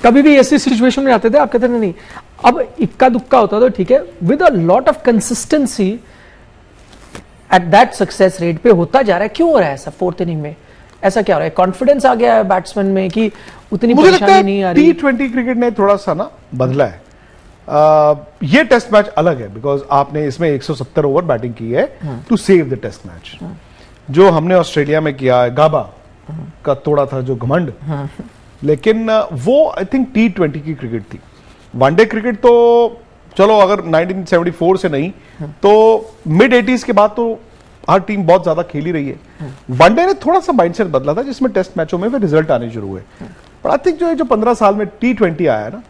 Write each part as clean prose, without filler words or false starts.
कभी भी ऐसी सिचुएशन में आते थे आप कहते थे नहीं, अब इक्का दुक्का होता तो ठीक है, with a lot of consistency at that success rate पे होता जा रहा है। क्यों हो रहा है ऐसा फोर्थ इनिंग में? ऐसा क्या हो रहा है? कॉन्फिडेंस आ गया है बैट्समैन में कि उतनी परेशानी नहीं आ रही? T20 क्रिकेट ने थोड़ा सा ना बदला है। ये टेस्ट मैच अलग है बिकॉज आपने इसमें 170 ओवर बैटिंग की है to save the test match. जो हमने ऑस्ट्रेलिया में किया है, गाबा का तोड़ा था जो घमंड, लेकिन वो आई थिंक T20 की क्रिकेट थी। वनडे क्रिकेट तो चलो अगर 1974 से नहीं तो मिड 80s के बाद तो हर टीम बहुत ज्यादा खेली रही है। वनडे ने थोड़ा सा माइंडसेट बदला था जिसमें टेस्ट मैचों में रिजल्ट आने शुरू हुए। पर आई थिंक जो 15 साल में T20 आया ना,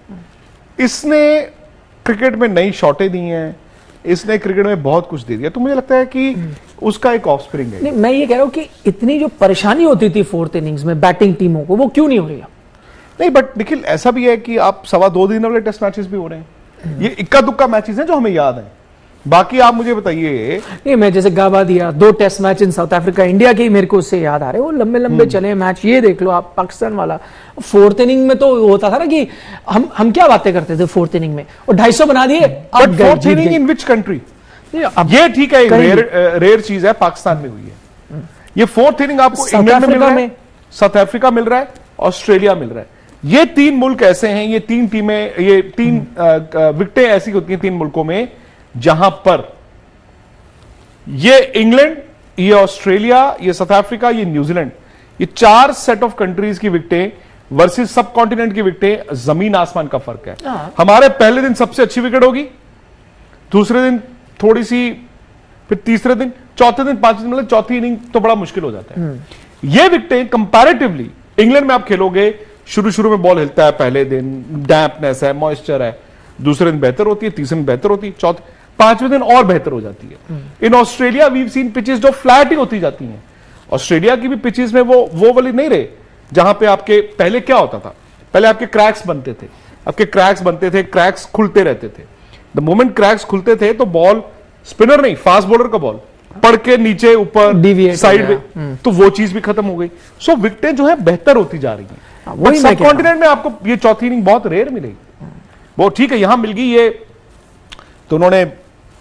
इसने क्रिकेट में नई शॉटें दी हैं, इसने क्रिकेट में बहुत कुछ दे दिया। तो मुझे लगता है कि उसका एक ऑफस्प्रिंग है। नहीं, मैं ये कह रहा हूं कि इतनी जो परेशानी होती थी फोर्थ इनिंग्स में बैटिंग टीमों को, वो क्यों नहीं हो रही है? नहीं, बट निखिल ऐसा भी है कि आप 2.25 दिन वाले टेस्ट मैचेस भी हो रहे हैं। ये इक्का दुक्का मैचेस हैं जो हमें याद हैं। बाकी आप मुझे बताइए। नहीं, मैं जैसे गाबा दिया 2 test match in South Africa India के, मेरे को उससे याद आ रहे, वो लंबे लंबे चले मैच। ये देख लो आप पाकिस्तान वाला फोर्थ इनिंग में तो होता था ना कि हम क्या बातें करते थे फोर्थ इनिंग में, और 250 बना दिए। Fourth inning in which country? ये ठीक है, रेयर चीज है, पाकिस्तान में हुई है। ये फोर्थ इनिंग आपको इंग्लैंड में मिल रहा है, साउथ अफ्रीका मिल रहा है, ऑस्ट्रेलिया मिल रहा है। ये 3 मुल्क ऐसे हैं, ये 3 टीमें, ये 3 विकेटें ऐसी होती हैं 3 मुल्कों में जहां पर ये इंग्लैंड, ये ऑस्ट्रेलिया, ये साउथ अफ्रीका, ये न्यूजीलैंड, ये 4 सेट ऑफ कंट्रीज की विकेटें वर्सेस सब कॉन्टिनेंट की विकेटें, जमीन आसमान का फर्क है। हमारे पहले दिन सबसे अच्छी विकेट होगी, दूसरे दिन थोड़ी सी, फिर तीसरे दिन, चौथे दिन, पांचवें दिन, मतलब चौथी इनिंग तो बड़ा मुश्किल हो जाता है। ये विकेटें कंपैरेटिवली इंग्लैंड में आप खेलोगे, शुरू में बॉल हिलता है, पहले दिन डैम्पनेस है, मॉइस्चर है, दूसरे दिन बेहतर होती है, तीसरे दिन बेहतर होती है, चौथे, पांचवें दिन और बेहतर हो जाती है। In Australia we've seen pitches जो फ्लैट ही होती जाती हैं। ऑस्ट्रेलिया की भी पिचेस में वो वाली नहीं रहे जहां पे आपके पहले क्या होता था, पहले आपके क्रैक्स बनते थे, क्रैक्स खुलते रहते थे। द मोमेंट क्रैक्स खुलते थे तो बॉल, स्पिनर नहीं, फास्ट बॉलर का बॉल पड़ के नीचे ऊपर साइड में, तो वो चीज भी खत्म हो गई। सो विकेटें जो है बेहतर होती जा रही है। सब कॉन्टिनेंट में आपको ये चौथी इनिंग बहुत रेयर मिलेगी। वो ठीक है, यहां मिल गई ये, तो उन्होंने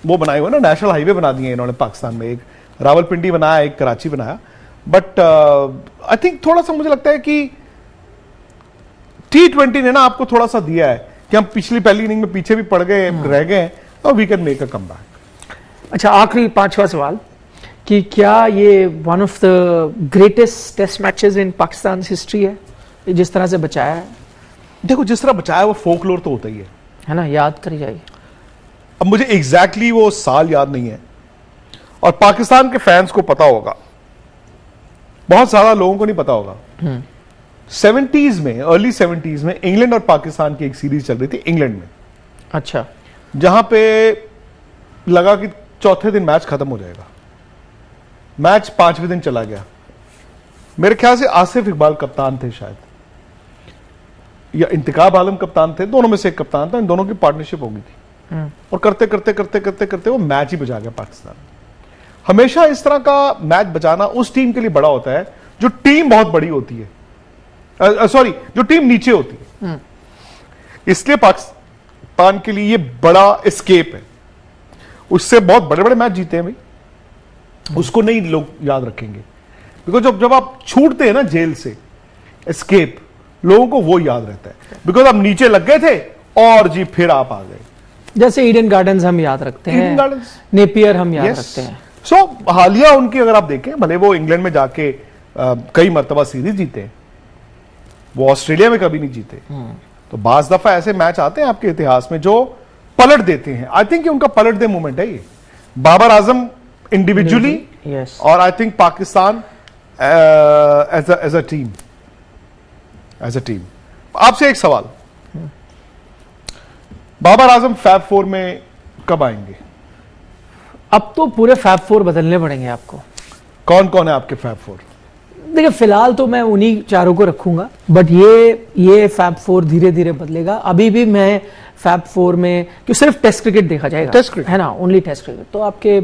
वो बनाए हुए ना, नेशनल हाईवे बना दिए इन्होंने पाकिस्तान में, एक रावलपिंडी बनाया, एक कराची बनाया। बट आई थिंक थोड़ा सा मुझे लगता है कि T20 ने ना आपको थोड़ा सा दिया है कि हम पिछली पहली इनिंग में पीछे भी पड़ गए, रह गए, और we can make a comeback. अच्छा, आखिरी 5वां सवाल कि क्या ये one of the greatest test matches in Pakistan history है, जिस तरह से बचाया है? देखो, जिस तरह बचाया वो फोकलोर तो होता ही है ना, याद करी जाएगी। अब मुझे एग्जैक्टली वो साल याद नहीं है, और पाकिस्तान के फैंस को पता होगा, बहुत ज्यादा लोगों को नहीं पता होगा। 70s में, अर्ली 70s में इंग्लैंड और पाकिस्तान की एक सीरीज चल रही थी इंग्लैंड में। अच्छा। जहां पे लगा कि चौथे दिन मैच खत्म हो जाएगा, मैच 5वें दिन चला गया। मेरे ख्याल से आसिफ इकबाल कप्तान थे शायद, या इंतखाब आलम कप्तान थे, दोनों में से एक कप्तान था, इन दोनों की पार्टनरशिप हो गई थी, और करते करते करते करते करते वो मैच ही बचा गया पाकिस्तान। हमेशा इस तरह का मैच बचाना उस टीम के लिए बड़ा होता है जो टीम बहुत बड़ी होती है, सॉरी, जो टीम नीचे होती है। इसलिए पाकिस्तान के लिए ये बड़ा एस्केप है। उससे बहुत बड़े बड़े मैच जीते हैं भाई, उसको नहीं लोग याद रखेंगे, बिकॉज जब आप छूटते हैं ना जेल से, एस्केप, लोगों को वो याद रहता है, बिकॉज आप नीचे लग गए थे और जी फिर आप आ गए। जैसे ईडन गार्डन्स हम याद रखते हैं, नेपियर हम याद रखते हैं। सो हालिया उनकी अगर आप देखें, भले वो इंग्लैंड में जाके कई मर्तबा सीरीज जीते, वो ऑस्ट्रेलिया में कभी नहीं जीते। तो बाज दफा ऐसे मैच आते हैं आपके इतिहास में जो पलट देते हैं। आई थिंक उनका पलट दे मूवमेंट है ये, बाबर आजम इंडिविजुअली, और I think Pakistan as a team. आपसे एक सवाल, बाबर आजम फैब 4 में कब आएंगे? अब तो पूरे फैब 4 बदलने पड़ेंगे आपको। कौन कौन है आपके फैब 4? देखिए, फिलहाल तो मैं उन्हीं चारों को रखूंगा, बट ये फैब 4 धीरे धीरे बदलेगा। अभी भी मैं फैब 4 में, क्यों सिर्फ टेस्ट क्रिकेट देखा जाएगा, टेस्ट क्रिकेट है ना, ओनली टेस्ट क्रिकेट, तो आपके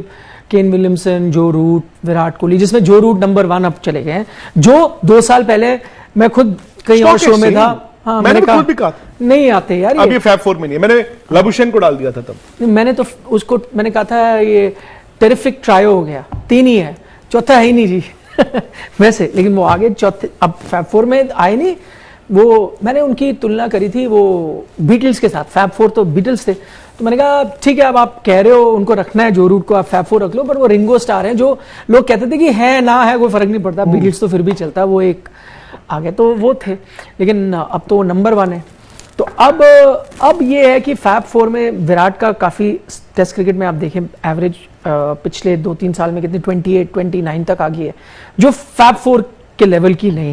केन विलियमसन, जो रूट, विराट कोहली, जिसमें जो रूट नंबर 1 अब चले गए हैं। जो 2 साल पहले मैं खुद कहीं और शो में था, हाँ, मैंने खुद भी कहा नहीं आते यार अब ये फैब 4 में नहीं है। मैंने लबुशेन को डाल दिया था तब। मैंने तो उसको मैंने कहा था ये टेरिफिक ट्रायो हो गया, 3 ही है, चौथा है ही नहीं जी वैसे, लेकिन वो आगे चौथे अब फैब 4 में आए नहीं। वो मैंने उनकी तुलना करी थी वो बीटल्स के साथ, फैब 4 तो बीटल्स थे, तो मैंने कहा ठीक है अब आप कह रहे हो उनको रखना है जो रूट को, आप फैब 4 रख लो, पर वो रिंगो स्टार है जो लोग कहते थे कि है ना है कोई फर्क नहीं पड़ता, बीटल्स तो फिर भी चलता, वो एक आगे तो वो थे, लेकिन अब तो नंबर 1 है। तो अब ये है कि फैब 4 में विराट का काफी टेस्ट क्रिकेट में आप देखें एवरेज पिछले 2-3 साल में कितनी 28-29 तक आ गई है, जो फैब 4 के लेवल की नहीं।